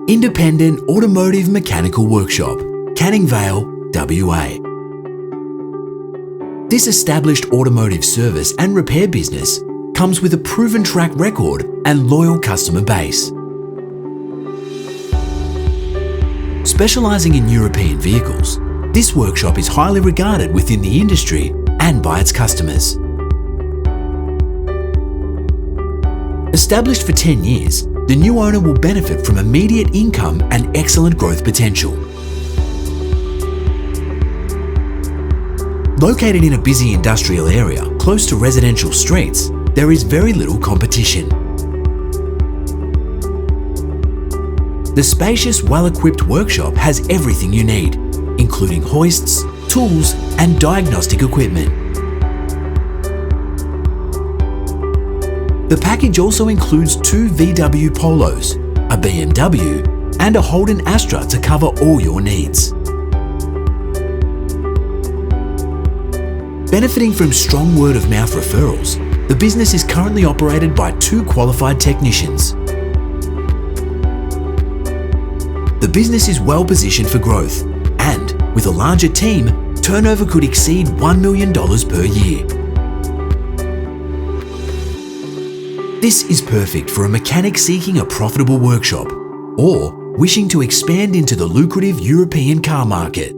Independent Automotive Mechanical Workshop, Canning Vale, WA. This established automotive service and repair business comes with a proven track record and loyal customer base. Specialising in European vehicles, this workshop is highly regarded within the industry and by its customers. Established for 10 years, the new owner will benefit from immediate income and excellent growth potential. Located in a busy industrial area close to residential streets, there is very little competition. The spacious, well-equipped workshop has everything you need, including hoists, tools, and diagnostic equipment. The package also includes 2 VW Polos, a BMW, and a Holden Astra to cover all your needs. Benefiting from strong word-of-mouth referrals, the business is currently operated by 2 qualified technicians. The business is well positioned for growth, and with a larger team, turnover could exceed $1 million per year. This is perfect for a mechanic seeking a profitable workshop or wishing to expand into the lucrative European car market.